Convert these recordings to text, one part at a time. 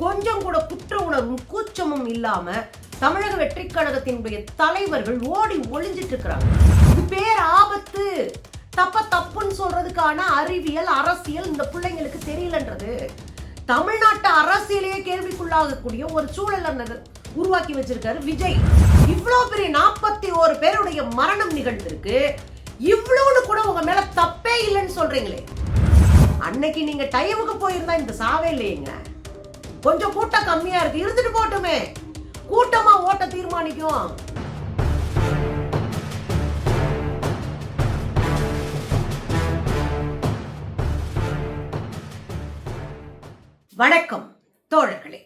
கொஞ்சம் கூட குற்ற உணர்வும் கூச்சமும் இல்லாம தமிழக வெற்றி கழகத்தினுடைய தலைவர்கள் ஓடி ஒளிஞ்சிட்டு இருக்கிறாங்க. இது பேர் ஆபத்து. தப்புன்னு சொல்றதுக்கான அறிவியல் அரசியல் இந்த பிள்ளைங்களுக்கு தெரியலன்றது. தமிழ்நாட்டு அரசியலையே கேள்விக்குள்ளாகக்கூடிய ஒரு சூழல் உருவாக்கி வச்சிருக்காரு விஜய். இவ்வளவு பெரிய 41 பேருடைய மரணம் நிகழ்ந்திருக்கு. இவ்வளவுன்னு கூட உங்க மேல தப்பே இல்லைன்னு சொல்றீங்களே. அன்னைக்கு நீங்க டைமுக்கு போயிருந்தா இந்த சாவே இல்லையேங்க. கொஞ்சம் கூட்டம் கம்மியா இருக்கு, இருந்துட்டு போட்டுமே. கூட்டமா ஓட்ட தீர்மானிக்கும். வணக்கம் தோழர்களே.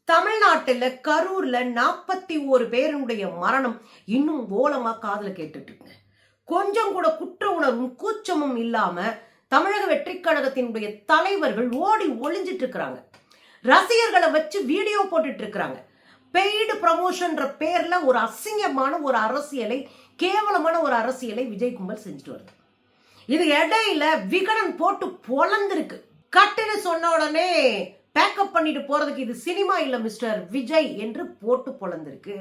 தமிழ்நாட்டுல கரூர்ல 41 பேருடைய மரணம் இன்னும் ஓலமா காதுல கேட்டுட்டு இருக்கு. கொஞ்சம் கூட குற்ற உணர்வும் கூச்சமும் இல்லாம தமிழக வெற்றி கழகத்தினுடைய தலைவர்கள் ஓடி ஒளிஞ்சிட்டு இருக்கிறாங்க. ரசிகர்களை வச்சு வீடியோ போட்டுட்டு இருக்கிறாங்க. பெய்டு ப்ரமோஷன்ற பேர்ல ஒரு அசிங்கமான ஒரு அரசியலை, கேவலமான ஒரு அரசியலை விஜய் கும்பல் செஞ்சுட்டு வருது. இது இடையில விகடன் போட்டு பொலந்திருக்கு. கட்டுன்னு சொன்ன உடனே பேக்கப் பண்ணிட்டு போறதுக்கு இது சினிமா இல்ல மிஸ்டர் விஜய் என்று போட்டு பொலந்திருக்கு.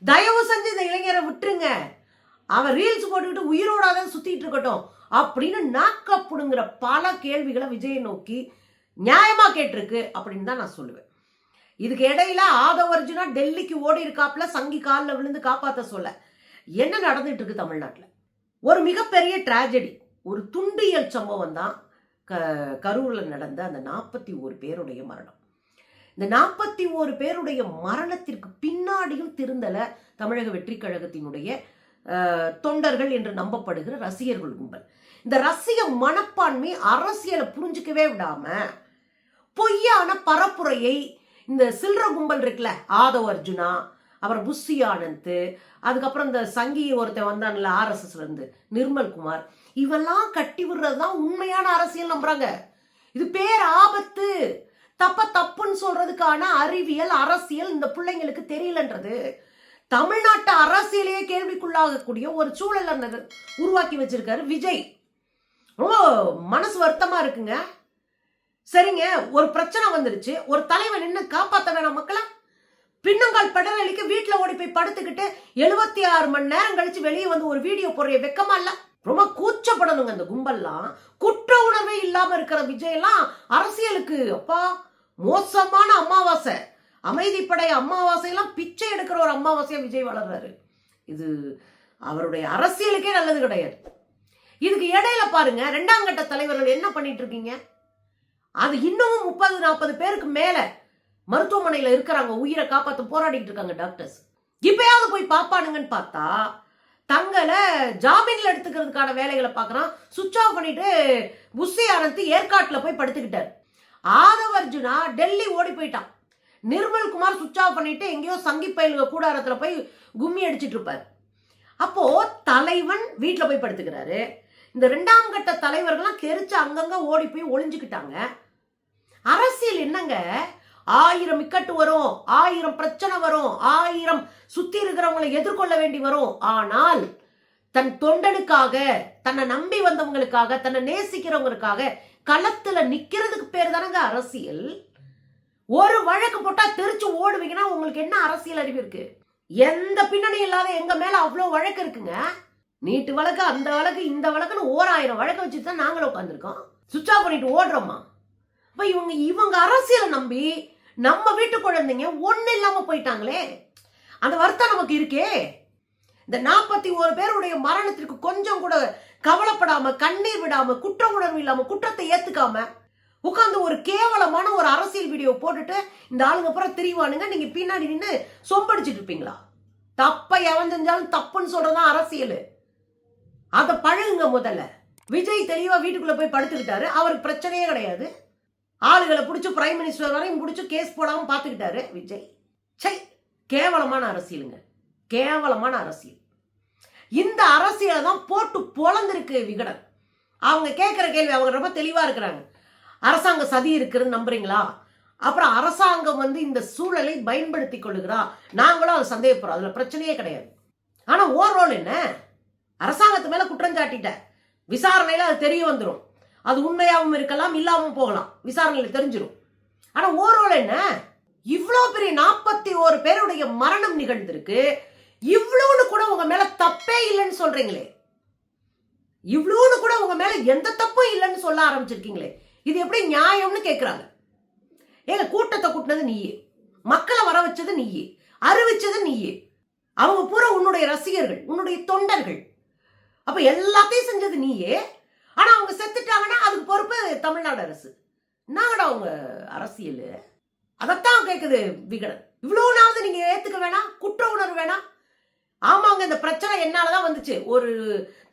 தயவு செஞ்சு இந்த இளைஞரை விட்டுருங்க. அவன் ரீல்ஸ் போட்டுக்கிட்டு உயிரோடாதான் சுத்திட்டு இருக்கட்டும் அப்படின்னு நாக்கப்புடுங்கிற பல கேள்விகளை விஜயை நோக்கி நியாயமா கேட்டிருக்கு அப்படின்னு தான் நான் சொல்லுவேன். இதுக்கு இடையில ஆதவ அர்ஜுனா டெல்லிக்கு ஓடி இருக்காப்ல, சங்கி காலில் விழுந்து காப்பாற்ற சொல்ல என்ன நடந்துட்டு இருக்கு தமிழ்நாட்டில்? ஒரு மிகப்பெரிய டிராஜடி, ஒரு துண்டியல் சம்பவம் தான் கரூர்ல நடந்த அந்த 41 பேருடைய மரணம். இந்த 41 பேருடைய மரணத்திற்கு பின்னாடியும் திருந்தல தமிழக வெற்றி கழகத்தினுடைய தொண்டர்கள் என்று நம்பப்படுகிற ரசிகர்கள் கும்பல். இந்த ரசிக மனப்பான்மை அரசியலை புரிஞ்சுக்கவே விடாம பொய்யான பரப்புரையை இந்த சில்ற கும்பல் இருக்குல்ல, ஆதவ அர்ஜுனா, அப்புறம் புஷி ஆனந்த், அதுக்கப்புறம் இந்த சங்கி ஒருத்தன் வந்தான்ல RSSல இருந்து நிர்மல் குமார், இவெல்லாம் கட்டி விடுறதுதான் உண்மையான அரசியல் நம்புறாங்க. இது பேர் ஆபத்து. தப்புன்னு சொல்றதுக்கான அறிவியல் அரசியல் இந்த பிள்ளைங்களுக்கு தெரியலன்றது. தமிழ்நாட்டு அரசியலையே கேள்விக்குள்ளாகக்கூடிய ஒரு சூழல் உருவாக்கி வச்சிருக்காரு விஜய். ரொம்ப மனசு வருத்தமா இருக்குங்க. சரிங்க, ஒரு பிரச்சனை வந்துருச்சு, ஒரு தலைவன் நின்று காப்பாற்ற வேணாம் மக்களை? பின்னங்கால் படரளிக்க வீட்டுல ஓடி போய் படுத்துக்கிட்டு 76 மணி நேரம் கழிச்சு வெளியே வந்து ஒரு வீடியோ போடுற வெக்கமா இல்ல? ரொம்ப கூச்சப்படணுங்க அந்த கும்பல்லாம். குற்ற உணர்வே இல்லாம இருக்கிற விஜய் எல்லாம் அரசியலுக்கு அப்பா மோசமான அமாவாசை, அமைதிப்படை அமாவாசை எல்லாம் பிச்சை எடுக்கிற ஒரு அமாவாசையா விஜய் வளர்றாரு. இது அவருடைய அரசியலுக்கே நல்லது கிடையாது. இதுக்கு இடையில பாருங்க, 2ஆம் கட்ட தலைவர்கள் என்ன பண்ணிட்டு இருக்கீங்க? அது இன்னமும் 30-40 பேருக்கு மேல மருத்துவமனையில இருக்கிறாங்க, உயிரை காப்பாற்ற போராடிட்டு இருக்காங்க டாக்டர்ஸ். இப்பயாவது போய் பாப்பானுங்கன்னு பார்த்தா தங்களை ஜாமீன்ல எடுத்துக்கிறதுக்கான வேலைகளை பார்க்கறான். சுவிட்ச் ஆஃப் பண்ணிட்டு புஷி ஆனந்த் ஏற்காட்டுல போய் படுத்துக்கிட்டார். ஆதவ அர்ஜுனா டெல்லி ஓடி போயிட்டான். நிர்மல் குமார் சுவிட்ச் ஆஃப் பண்ணிட்டு எங்கேயோ சங்கி பயிலுக கூடாரத்துல போய் கும்மி அடிச்சிட்டு இருப்பார். அப்போ தலைவன் வீட்டுல போய் படுத்துக்கிறாரு. இந்த 2ஆம் கட்ட தலைவர்கள்லாம் கெரிச்சு அங்கங்க ஓடி போய் ஒளிஞ்சுக்கிட்டாங்க. அரசியல் என்னங்க? 1000 இக்கட்டு வரும், 1000 பிரச்சனை வரும், 1000 சுத்தி இருக்கிறவங்களை எதிர்கொள்ள வேண்டி வரும். ஆனால் தன் தொண்டனுக்காக, தன்னை நம்பி வந்தவங்களுக்காக, தன்னை நேசிக்கிறவங்களுக்காக களத்துல நிக்கிறதுக்கு பேர் தானங்க அரசியல். ஒரு வழக்கு போட்டா தெரிச்சு ஓடுவீங்கன்னா உங்களுக்கு என்ன அரசியல் அறிவு இருக்கு? எந்த பின்னணி இல்லாத எங்க மேல அவ்வளவு வழக்கு இருக்குங்க. நீட்டு வழக்கு, அந்த வழக்கு, இந்த வழக்குன்னு 1000 வழக்கு வச்சுட்டு தான் நாங்களும் உட்காந்துருக்கோம். சுவிட்ச் ஆஃப் பண்ணிட்டு ஓடுறோமா? அப்ப இவங்க அரசியலை நம்பி நம்ம வீட்டு குழந்தைங்க ஒண்ணு இல்லாம போயிட்டாங்களே, அந்த வருத்தம் நமக்கு இருக்கே. இந்த 41 பேருடைய மரணத்திற்கு கொஞ்சம் கூட கவலைப்படாம, கண்ணீர் விடாம, குற்ற உணர்வு இல்லாம, குற்றத்தை ஏத்துக்காம உட்காந்து ஒரு கேவலமான ஒரு அரசியல் வீடியோ போட்டுட்டு இந்த ஆளுங்க அப்புறம் திரிவானுங்க. நீங்க பின்னாடி நின்று சொம்படிச்சிட்டு இருப்பீங்களா? தப்ப எவன் செஞ்சாலும் தப்புன்னு சொல்றதுதான் அரசியல். அத பழகுங்க முதல்ல. விஜய் தெளிவா வீட்டுக்குள்ள போய் படுத்துக்கிட்டாரு. அவருக்கு பிரச்சனையே கிடையாது. ஆளுகளை பிடிச்சு பிரைம் மினிஸ்டர் வரையும் பிடிச்சு கேஸ் போடாம பாத்துக்கிட்டாரு விஜய். கேவலமான அரசியலுங்க, கேவலமான அரசியல். இந்த அரசியலை தான் போட்டு பொலந்திருக்கு விகடன். அவங்க கேட்கிற கேள்வி, அவங்க ரொம்ப தெளிவா இருக்கிறாங்க. அரசாங்க சதி இருக்குன்னு நம்புறீங்களா? அப்புறம் அரசாங்கம் இந்த சூழலை பயன்படுத்தி கொள்ளுகிறா, நாங்களும் அதை சந்தேகப்படுறோம், அதுல பிரச்சனையே கிடையாது. ஆனா ஓவரால் என்ன? அரசாங்கத்து மேல குற்றம் சாட்டிட்ட, விசாரணையில அது தெரிய வந்துடும். அது உண்மையாகவும் இருக்கலாம், இல்லாமல் போகலாம், விசாரணையில தெரிஞ்சிடும். ஆனா ஓரோல என்ன இவ்வளவு பெரிய 41 பேருடைய மரணம் நிகழ்ந்திருக்கு, இவ்வளவுன்னு கூட உங்க மேல தப்பே இல்லைன்னு சொல்றீங்களே, இவ்வளவுன்னு கூட உங்க மேல எந்த தப்பும் இல்லைன்னு சொல்ல ஆரம்பிச்சிருக்கீங்களே, இது எப்படி நியாயம்னு கேக்குறாங்க. ஏங்க கூட்டத்தை கூட்டினது நீயே, மக்களை வர வச்சது நீயே, அறிவிச்சது நீயே, அவங்க பூரா உன்னுடைய ரசிகர்கள், உன்னுடைய தொண்டர்கள், அப்ப எல்லாத்தையும் செஞ்சது நீயே. ஆனா அவங்க செத்துட்டாங்கன்னா அதுக்கு பொறுப்பு தமிழ்நாடு அரசு. என்னங்கடா உங்க அரசியல்? அதத்தான் கேக்குது விகடன். இவ்வளவுனாவது நீங்க ஏத்துக்க வேணாம், குற்ற உணர்வு வேணாம். ஆமாங்க, இந்த பிரச்சனை என்னாலதான் வந்துச்சு. ஒரு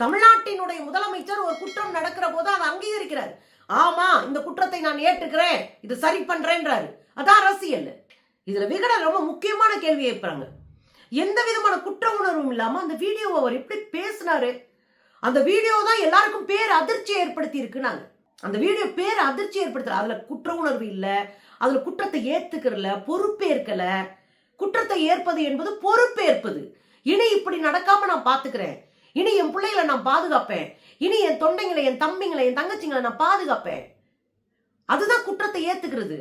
தமிழ்நாட்டினுடைய முதலமைச்சர் ஒரு குற்றம் நடக்கிற போது அதை அங்கீகரிக்கிறார். ஆமா, இந்த குற்றத்தை நான் ஏற்றுக்கிறேன், இது சரி பண்றேன்றாரு. அதான் அரசியல். இதுல விகடன் ரொம்ப முக்கியமான கேள்வி கேட்பாங்க. எந்த விதமான குற்ற உணர்வும் இல்லாம அந்த வீடியோவை அவர் எப்படி பேசினாரு, அந்த வீடியோ தான் எல்லாருக்கும் பேர் அதிர்ச்சி ஏற்படுத்தி இருக்குனாங்க. அந்த வீடியோ பேர் அதிர்ச்சி ஏற்படுத்தல. அதுல குற்ற உணர்வு இல்ல, அதுல குற்றத்தை ஏத்துக்கல, பொறுப்பேற்கல. குற்றத்தை ஏற்பது என்பது பொறுப்பேற்பது. இனி இப்படி நடக்காம நான் பாத்துக்கிறேன், இனி என் பிள்ளைகளை நான் பாதுகாப்பேன், இனி என் தொண்டைங்களை, என் தம்பிங்களை, என் தங்கச்சிங்களை நான் பாதுகாப்பேன். அதுதான் குற்றத்தை ஏத்துக்கிறது.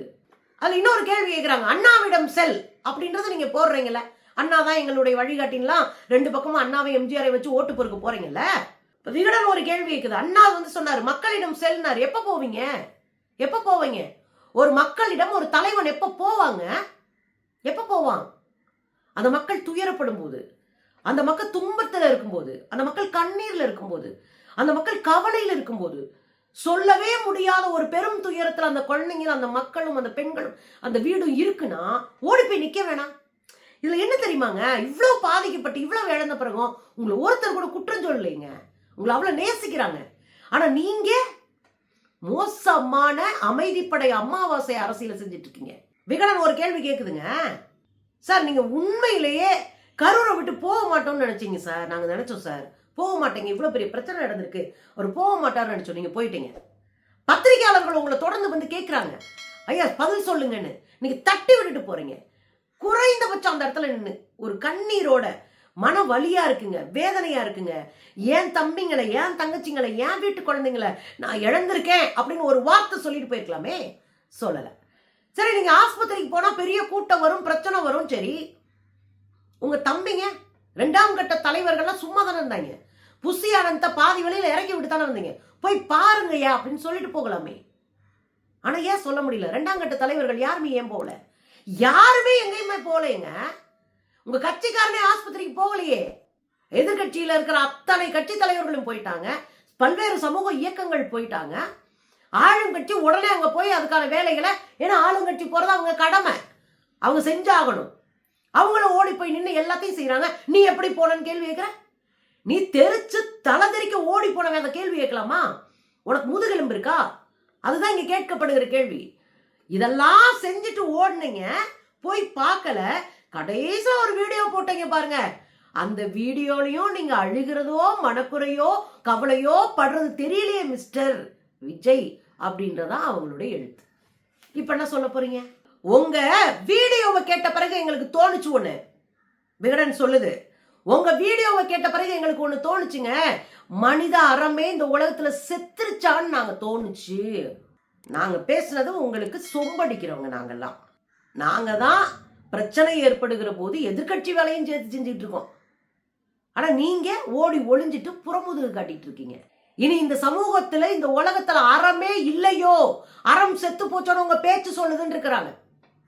அதுல இன்னொரு கேள்வி கேட்கிறாங்க, அண்ணாவிடம் செல் அப்படின்றத நீங்க போடுறீங்கல்ல, அண்ணா தான் எங்களுடைய வழிகாட்டின்லாம் 2 பக்கமும் அண்ணாவை எம்ஜிஆரை வச்சு ஓட்டு பொறுக்க போறீங்கல்ல. விகடன் ஒரு கேள்வி கேக்குது. அண்ணா சொன்னாரு மக்களிடம் செல்னாரு. எப்ப போவீங்க? எப்ப போவீங்க? ஒரு மக்களிடம் ஒரு தலைவன் எப்ப போவாங்க? எப்ப போவான்? அந்த மக்கள் துயரப்படும் போது, அந்த மக்கள் துன்பத்துல இருக்கும்போது, அந்த மக்கள் கண்ணீர்ல இருக்கும்போது, அந்த மக்கள் கவலையில இருக்கும்போது, சொல்லவே முடியாத ஒரு பெரும் துயரத்துல அந்த குழந்தைங்க, அந்த மக்களும், அந்த பெண்களும், அந்த வீடும் இருக்குன்னா ஓடி போய் நிக்க வேணாம். இதுல என்ன தெரியுமாங்க, இவ்வளவு பாதிக்கப்பட்டு இவ்வளவு இழந்த பிறகும் உங்களை ஒருத்தர் கூட குற்றம் சொல்லலைங்க. உங்களை அவ்வளவு நேசிக்கிறாங்க. ஆனா நீங்க மோசமான அமைதிப்படை அமாவாசை அரசியல் செஞ்சுட்டு இருக்கீங்க. விகடன் ஒரு கேள்வி கேக்குதுங்க. சார், நீங்க உண்மையிலேயே கரூரை விட்டு போக மாட்டோம்னு நினைச்சீங்க சார்? நாங்க நினைச்சோம் சார், போக மாட்டேங்க, இவ்வளவு பெரிய பிரச்சனை நடந்திருக்கு, அவர் போக மாட்டாருன்னு நினைச்சோம், நீங்க போயிட்டீங்க. பத்திரிகையாளர்கள் உங்களை தொடர்ந்து வந்து கேட்கிறாங்க, ஐயா பதில் சொல்லுங்கன்னு. நீங்க தட்டி விட்டுட்டு போறீங்க. குறைந்தபட்சம் அந்த இடத்துல நின்று ஒரு கண்ணீரோட, மன வலியா இருக்குங்க, வேதனையா இருக்குங்க, ஏன் தம்பிங்களை, ஏன் தங்கச்சிங்களை, ஏன் வீட்டு குழந்தைங்களை நான் இழந்திருக்கேன் அப்படின்னு ஒரு வார்த்தை சொல்லிட்டு போயிருக்கலாமே, சொல்லல. சரி, நீங்க ஆஸ்பத்திரிக்கு போனா பெரிய கூட்டம் வரும், பிரச்சனை வரும், சரி. உங்க தம்பிங்க 2ஆம் கட்ட தலைவர்கள்லாம் சும்மா தானே இருந்தாங்க. புஷி ஆனந்த பாதி வழியில இறக்கி விட்டு தானே வந்தீங்க, போய் பாருங்கய்யா அப்படின்னு சொல்லிட்டு போகலாமே. ஆனா ஏன் சொல்ல முடியல? 2ஆம் கட்ட தலைவர்கள் யாருமே ஏன் போகல? யாருமே எங்கேயுமே போகலைங்க. உங்க கட்சிக்காரனே ஆஸ்பத்திரிக்கு போகலையே. எதிர்கட்சியில இருக்கிற அத்தனை கட்சி தலைவர்களும் போயிட்டாங்க, பல்வேறு சமூக இயக்கங்கள் போயிட்டாங்க. ஆளுங்கட்சி உடனே அங்க போய் அதுக்கான வேலைகளை, ஏன்னா ஆளுங்கட்சி போறது அவங்க கடமை, அவங்க செஞ்சாகணும். அவங்களும் ஓடி போய் நின்று எல்லாத்தையும் செய்யறாங்க. நீ எப்படி போனன்னு கேள்வி கேட்கிற? நீ தெரிச்சு தலை தெரிக்க ஓடி போனவன் அந்த கேள்வி கேட்கலாமா? உனக்கு முதுகெலும்பு இருக்கா? அதுதான் இங்க கேட்கப்படுகிற கேள்வி. இதெல்லாம் செஞ்சுட்டு ஓடுனீங்க, போய் பார்க்கல, கடைசியா ஒரு வீடியோ போட்டீங்க பாருங்க. அந்த வீடியோலையும் நீங்க அழுகிறதோ, மனக்குறையோ, கவலையோ படுறது தெரியலையே மிஸ்டர் விஜய் அப்படின்றதா அவங்களுடைய எழுத்து. இப்ப என்ன சொல்ல போறீங்க? உங்க வீடியோவை கேட்ட பிறகு எங்களுக்கு தோணுச்சு ஒண்ணு. விகடன் சொல்லுது, உங்க வீடியோவை கேட்ட பிறகு எங்களுக்கு ஒண்ணு தோணுச்சுங்க, மனித அறமே இந்த உலகத்துல செத்துருச்சான்னு நாங்க தோணுச்சு. நாங்க பேசுனது உங்களுக்கு சொம்படிக்கிறவங்க. நாங்கெல்லாம் நாங்க தான் பிரச்சனை ஏற்படுகிற போது எதிர்கட்சி வேலையும் சேர்த்து செஞ்சுட்டு இருக்கோம். ஆனா நீங்க ஓடி ஒளிஞ்சிட்டு புறமுதுகு காட்டிட்டு இருக்கீங்க. இனி இந்த சமூகத்துல, இந்த உலகத்துல அறமே இல்லையோ, அறம் செத்து போச்சோன்னு உங்க பேச்சு சொல்லுதுன்னு இருக்கிறாங்க.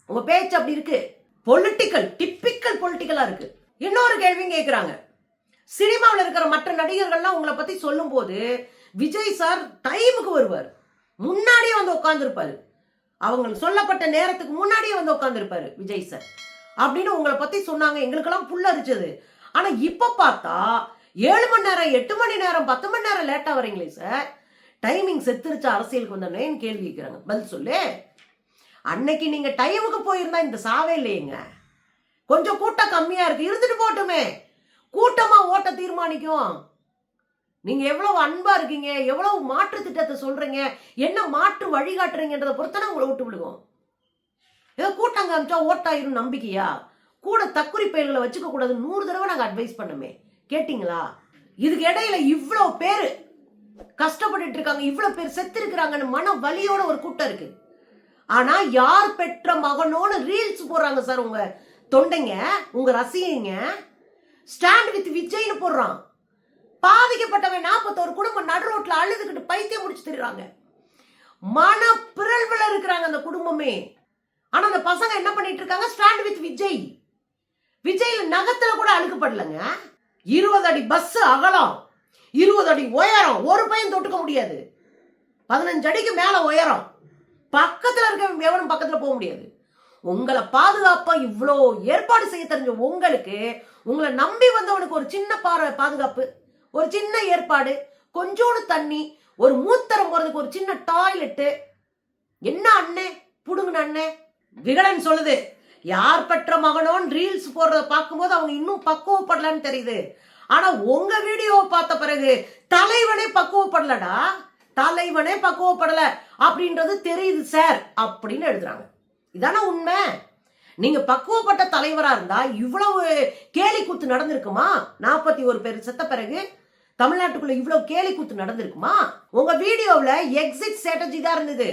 உங்க பேச்சு அப்படி இருக்கு, பொலிட்டிக்கல், டிப்பிக்கல் பொலிட்டிக்கலா இருக்கு. இன்னொரு கேள்வி கேட்கிறாங்க, சினிமாவில் இருக்கிற மற்ற நடிகர்கள்லாம் உங்களை பத்தி சொல்லும் போது விஜய் சார் டைமுக்கு வருவார், முன்னாடியே வந்து உட்கார்ந்துருப்பாரு, அவங்களுக்கு சொல்லப்பட்ட நேரத்துக்கு முன்னாடியே வந்து உட்கார்ந்துருப்பாரு விஜய் சார் அப்படின்னு உங்களை பத்தி சொன்னாங்க. எங்களுக்கெல்லாம் புல்லரிச்சது. ஆனா இப்ப பார்த்தா 7 மணி நேரம், 8 மணி நேரம், 10 மணி நேரம் லேட்டா வரீங்களே சார், டைமிங் செத்துருச்சு அரசியலுக்கு வந்தோன்னு கேள்வி கேட்கிறாங்க. பதில் சொல்லு. அன்னைக்கு நீங்க டைமுக்கு போயிருந்தா இந்த சாவே இல்லையேங்க. கொஞ்சம் கூட்டம் கம்மியா இருக்கு, இருந்துட்டு போட்டுமே, கூட்டமா ஓட்ட தீர்மானிக்கும். நீங்க எவ்வளவு அன்பா இருக்கீங்க, எவ்வளவு மாற்று திட்டத்தை சொல்றீங்க, என்ன மாற்று வழிகாட்டுறீங்கன்றதை பொறுத்தன உங்களை விட்டு விடுவோம். ஏதோ கூட்டம் காமிச்சா ஓட்டாயிரும் நம்பிக்கையா? கூட தக்குறி பயிர்களை வச்சுக்க கூடாது 100 தடவை நாங்க அட்வைஸ் பண்ணமே, கேட்டீங்களா? இதுக்கு இடையில இவ்வளவு பேரு கஷ்டப்பட்டு இருக்காங்க, இவ்வளவு பேர் செத்து இருக்கிறாங்கன்னு மன வலியோட ஒரு கூட்டம் இருக்கு. ஆனா யார் பெற்ற மகனோன்னு ரீல்ஸ் போடுறாங்க சார் உங்க தொண்டைங்க, உங்க ரசிகங்க. ஸ்டாண்ட் வித் விஜய்னு போடுறான். பாதிக்கப்பட்டவன் 41 குடும்பம் நடு ரோட்ல அழுதுகிட்டு பைத்தியம் முடிச்சு திரிறாங்க. மன பிறழ்வுல இருக்கிறாங்க அந்த குடும்பமே. ஆனா அந்த பசங்க என்ன பண்ணிட்டு இருக்காங்க? Stand with Vijay. விஜய்ல நகத்துல கூட அழுக்கப்படலங்க. 20 அடி பஸ் அகலம், 20 அடி உயரம், ஒரு பையன் தொட்டுக்க முடியாது. 15 அடிக்கு மேல உயரம். பக்கத்துல இருக்க எவனும் பக்கத்துல போக முடியாது. உங்களை பாதுகாப்பா இவ்வளோ ஏற்பாடு செய்ய தெரிஞ்ச உங்களுக்கு, உங்களை நம்பி வந்தவனுக்கு ஒரு சின்ன பாதுகாப்பு, ஒரு சின்ன ஏற்பாடு, கொஞ்சோண்டு தண்ணி, ஒரு மூத்தரம் போறதுக்கு ஒரு சின்ன டாய்லெட்டு. என்ன அண்ணே புடுங்கின அண்ணே? விகடன் சொல்லுது, யார் பெற்ற மகனோன்னு ரீல்ஸ் போடுறத பார்க்கும்போது அவங்க இன்னும் பக்குவப்படலன்னு தெரியுது. ஆனா உங்க வீடியோவை பார்த்த பிறகு தலைவனே பக்குவப்படலடா, தலைவனே பக்குவப்படல அப்படின்றது தெரியுது சார் அப்படின்னு எழுதுறாங்க. இதான உண்மை. நீங்க பக்குவப்பட்ட தலைவரா இருந்தா இவ்வளவு கேலி கூத்து நடந்திருக்குமா? 41 பேர் செத்த பிறகு தமிழ்நாட்டுக்குள்ள இவ்வளவு கேலி கூத்து நடந்திருக்குமா? உங்க வீடியோவில் எக்ஸிட் ஸ்ட்ராட்டஜி தான் இருந்தது.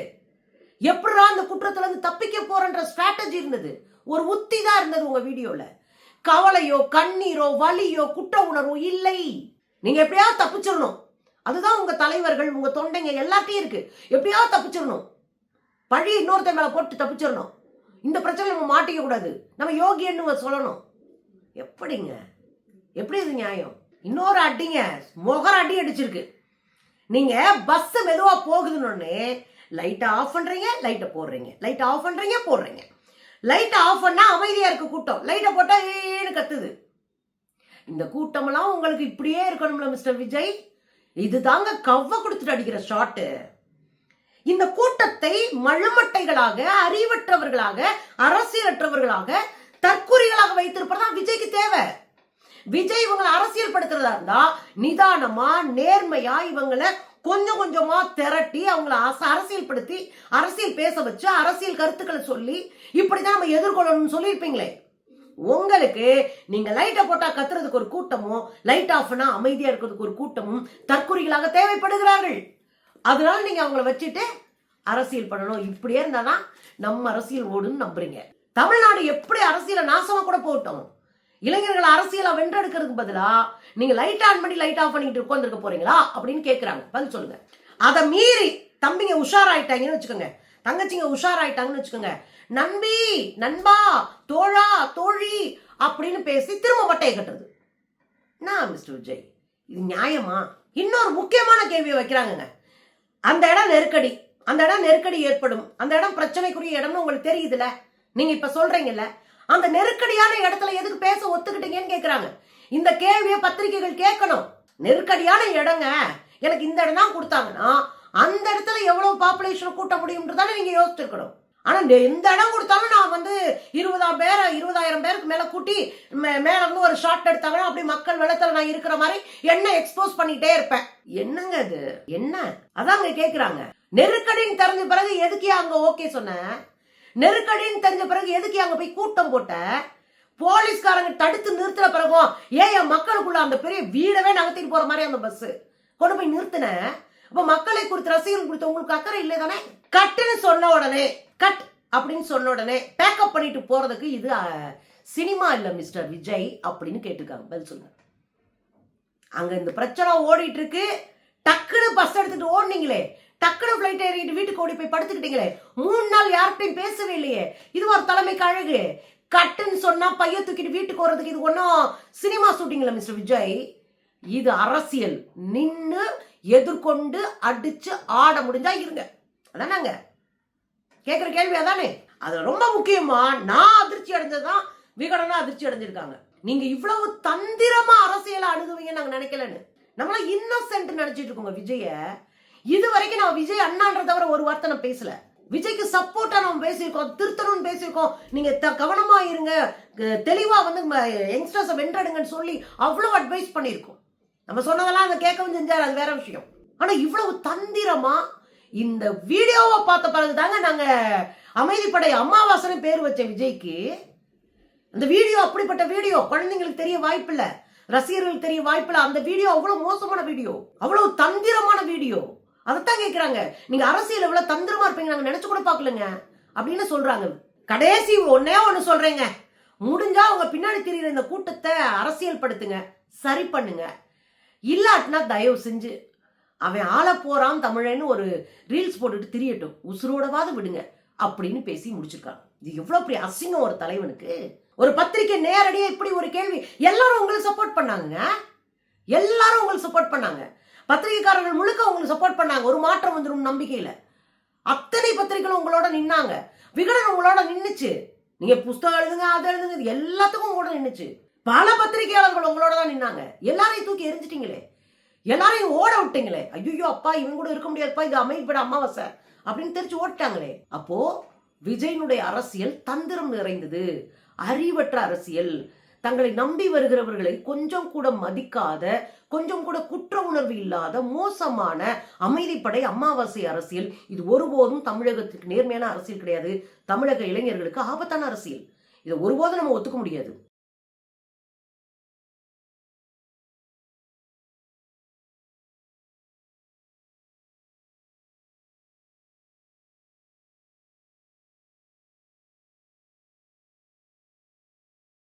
எப்படா அந்த குற்றத்துல இருந்து தப்பிக்க போறன்ற ஸ்ட்ராட்டஜி இருந்தது. ஒரு உத்தி தான் இருந்தது உங்க வீடியோல. கவலையோ கண்ணீரோ வலியோ குற்ற உணர்வோ இல்லை. நீங்க எப்படியாவது தப்பிச்சிடணும். அதுதான் உங்க தலைவர்கள், உங்க தொண்டைங்க எல்லாத்தையும் இருக்கு. எப்படியாவது தப்பிச்சிடணும். பழி இன்னொருத்த மேல போட்டு தப்பிச்சிடணும். இந்த பிரச்சனை நம்ம மாட்டிக்க கூடாது. நம்ம யோகியன்னு சொல்லணும். எப்படிங்க? எப்படி இது நியாயம்? இன்னொரு அடிங்க, முகர அடி அடிச்சிருக்கு. நீங்க பஸ் மெதுவா போகுதுன்னு லைட்டை ஆஃப் பண்றீங்க, லைட்டை போடுறீங்க, லைட்டை ஆஃப் பண்றீங்க, போடுறீங்க. லைட்டை ஆஃப் பண்ணா அமைதியா இருக்கு கூட்டம், லைட்டை போட்டா ஏன்னு கத்துது. இந்த கூட்டமெல்லாம் உங்களுக்கு இப்படியே இருக்கணும்ல மிஸ்டர் விஜய்? இதுதாங்க கவ்வ கொடுத்துட்டு அடிக்கிற ஷாட்டு. இந்த கூட்டத்தை மழுமட்டைகளாக, அறிவற்றவர்களாக, அரசியலற்றவர்களாக, தற்குறிகளாக வைத்திருப்பதா விஜய்க்கு தேவை. விஜய் இவங்களை அரசியல் படுத்துறதா இருந்தா நிதானமா நேர்மையா இவங்களை கொஞ்சம் கொஞ்சமா திரட்டி அவங்களை அரசியல் படுத்தி அரசியல் பேச வச்சு அரசியல் கருத்துக்களை சொல்லி இப்படிதான் நம்ம எதிர்கொள்ளணும்னு சொல்லியிருப்பீங்களே. உங்களுக்கு நீங்க லைட்டை போட்டா கத்துறதுக்கு ஒரு கூட்டமும், லைட் ஆஃப்னா அமைதியா இருக்கிறதுக்கு ஒரு கூட்டமும் தற்குறிகளாக தேவைப்படுகிறார்கள். அதனால நீங்க அவங்களை வச்சுட்டு அரசியல் பண்ணணும். இப்படியே இருந்தாதான் நம்ம அரசியல் ஓடுன்னு நம்புறீங்க. தமிழ்நாடு எப்படி அரசியல நாசமா கூட போட்டோம். இளைஞர்கள் அரசியலை வென்றெடுக்கிறதுக்கு பதிலா நீங்க லைட் ஆன் பண்ணி லைட் ஆஃப் பண்ணிட்டு உட்கார்ந்துருக்க போறீங்களா அப்படின்னு கேட்கிறாங்க. பதில் சொல்லுங்க. அதை மீறி தம்பிங்க உஷாராயிட்டாங்கன்னு வச்சுக்கோங்க, தங்கச்சிங்க உஷாராயிட்டாங்கன்னு வச்சுக்கோங்க, நம்பி நண்பா தோழா தோழி அப்படின்னு பேசி திரும்ப மட்டையை கட்டுறது. என்ன மிஸ்டர் விஜய், இது நியாயமா? இன்னொரு முக்கியமான கேள்வியை வைக்கிறாங்க. அந்த இடம் நெருக்கடி, அந்த இடம் நெருக்கடி ஏற்படும், அந்த இடம் பிரச்சனைக்குரிய இடம்னு உங்களுக்கு தெரியுதுல, நீங்க இப்ப சொல்றீங்கல்ல, அந்த நெருக்கடியான இடத்துல எதுக்கு பேச ஒத்துக்கிட்டீங்கன்னு கேக்குறாங்க. இந்த கேள்வியை பத்திரிகைகள் கேட்கணும். நெருக்கடியான இடங்க, எனக்கு இந்த இடம் தான் கொடுத்தாங்கன்னா அந்த இடத்துல எவ்வளவு பாப்புலேஷன் கூட்ட முடியும்ன்றதானே நீங்க யோசிச்சிருக்கணும். ஆனா எந்த இடம் கொடுத்தாலும் நான் 20,000 பேருக்கு மேல கூட்டி மேல இருந்து ஒரு ஷாட் எடுத்தாங்கன்னா அப்படி மக்கள் வெள்ளத்துல நான் இருக்கிற மாதிரி என்ன எக்ஸ்போஸ் பண்ணிட்டே இருப்பேன். என்னங்க இது? என்ன அதாங்க கேக்குறாங்க. நெருக்கடின்னு தெரிஞ்ச பிறகு எதுக்கே அங்க ஓகே சொன்ன? நெருக்கடின்னு தெரிஞ்ச பிறகு எதுக்கு அங்க போய் கூட்டம் போட்ட? போலீஸ்காரங்க தடுத்து நிறுத்தின பிறகும் ஏன் மக்களுக்குள்ள அந்த பெரிய வீடவே நகர்த்திட்டு போற மாதிரி அந்த பஸ் கொண்டு போய் நிறுத்தின? அப்ப மக்களை குறித்து ரசிகர்கள் குறித்து உங்களுக்கு அக்கறை இல்லை தானே? கட்டுன்னு சொன்ன உடனே, கட் அப்படின்னு சொன்ன உடனே பேக்கப் பண்ணிட்டு போறதுக்கு இது சினிமா இல்ல மிஸ்டர் விஜய் அப்படின்னு கேட்டிருக்காங்க. பதில் சொல்லுங்க. அங்க இந்த பிரச்சனை ஓடிட்டு இருக்கு, டக்குன்னு பஸ் எடுத்துட்டு ஓடுனீங்களே, டக்குனு பிளைட் ஏறிட்டு வீட்டுக்கு ஓடி போய் படுத்துக்கிட்டீங்களே, 3 நாள் யார்கிட்டையும் பேசவே இல்லையே, இது ஒரு தலைமைக்கு அழகு. கட்டுன்னு சொன்னா பைய தூக்கிட்டு வீட்டுக்கு போறதுக்கு இது ஒன்னும் சினிமா ஷூட்டிங்ல மிஸ்டர் விஜய், இது அரசியல். நின்னு எதிர்கொண்டு அடிச்சு ஆட முடிஞ்சா இருங்க. அதானாங்க கேக்குற கேள்வி அதானே? அது ரொம்ப முக்கியமா. நான் அதிர்ச்சி அடைஞ்சதுதான் விகடனும் அதிர்ச்சி அடைஞ்சிருக்காங்க. நீங்க இவ்வளவு தந்திரமா அரசியலை அணுகுவீங்கன்னு நாங்க நினைக்கலன்னு. நம்மள இன்னசென்ட் நினைச்சிட்டு இருக்கோங்க விஜய. இது வரைக்கும் நான் விஜய் அண்ணான்ற தவிர ஒரு வார்த்தை நான் பேசல. விஜய்க்கு சப்போர்ட்டா நம்ம பேசியிருக்கோம், திருத்தணும்னு பேசியிருக்கோம். நீங்க கவனமா இருங்க, தெளிவா வந்து யங்ஸ்டர்ஸை வென்றடுங்கன்னு சொல்லி அவ்வளவு அட்வைஸ் பண்ணியிருக்கோம். நம்ம சொன்னதெல்லாம் அதை கேட்கவும் செஞ்சாரு, அது வேற விஷயம். ஆனா இவ்வளவு தந்திரமா இந்த வீடியோவை பார்த்த பிறகுதாங்க நாங்க அமைதிப்படை அமாவாசனை பேர் வச்ச விஜய்க்கு. அந்த வீடியோ அப்படிப்பட்ட வீடியோ குழந்தைங்களுக்கு தெரிய வாய்ப்பில்லை, ரசிகர்களுக்கு தெரிய வாய்ப்பில்லை. அந்த வீடியோ அவ்வளவு மோசமான வீடியோ, அவ்வளவு தந்திரமான வீடியோ. அதைத்தான் கேட்கிறாங்க. நீங்க அரசியல் எவ்வளவு தந்திரமா இருப்பீங்க நாங்க நினைச்சு கூட பாக்கலங்க. அப்படின்னு சொல்றாங்க. கடைசி ஒன்னே ஒண்ணு சொல்றேங்க, முடிஞ்சா உங்க பின்னாடி தெரியுற இந்த கூட்டத்தை அரசியல் படுத்துங்க, சரி பண்ணுங்க. இல்லாட்டினா தயவு செஞ்சு அவன் ஆள போறான் தமிழன்னு ஒரு ரீல்ஸ் போட்டுட்டு திரியட்டும், உசுரோடவாது விடுங்க அப்படின்னு பேசி முடிச்சிருக்காங்க. இது எவ்வளவு பெரிய அசிங்கம் ஒரு தலைவனுக்கு. ஒரு பத்திரிகை நேரடியா இப்படி ஒரு கேள்வி. எல்லாரும் உங்களுக்கு சப்போர்ட் பண்ணாங்க, எல்லாரும் உங்களுக்கு சப்போர்ட் பண்ணாங்க, பத்திரிகைக்காரர்கள் முழுக்க உங்களுக்கு சப்போர்ட் பண்ணாங்க. ஒரு மாற்றம் வந்துடும் நம்பிக்கையில அத்தனை பத்திரிகைகளும் உங்களோட நின்னாங்க. விகடன் உங்களோட நின்னுச்சு. நீங்க புஸ்தகம் எழுதுங்க, அது எழுதுங்க, எல்லாத்துக்கும் உங்களோட நின்னுச்சு. பல பத்திரிகையாளர்கள் உங்களோட தான் நின்னாங்க. எல்லாரையும் தூக்கி எரிஞ்சிட்டீங்களே, எல்லாரையும் ஓட விட்டீங்களே. ஐயோ அப்பா இவன் கூட இருக்க முடியாதுப்பா, இது அமைப்பட அமாவாசை அப்படின்னு தெரிஞ்சு ஓட்டாங்களே. அப்போ விஜயனுடைய அரசியல் தந்திரம் நிறைந்தது, அறிவற்ற அரசியல். தங்களை நம்பி வருகிறவர்களை கொஞ்சம் கூட மதிக்காத, கொஞ்சம் கூட குற்ற உணர்வு இல்லாத மோசமான அமைதிப்படை அமாவாசை அரசியல். இது ஒருபோதும் தமிழகத்திற்கு நேர்மையான அரசியல் கிடையாது. தமிழக இளைஞர்களுக்கு ஆபத்தான அரசியல். இதை ஒருபோதும் நம்ம ஒத்துக்க முடியாது.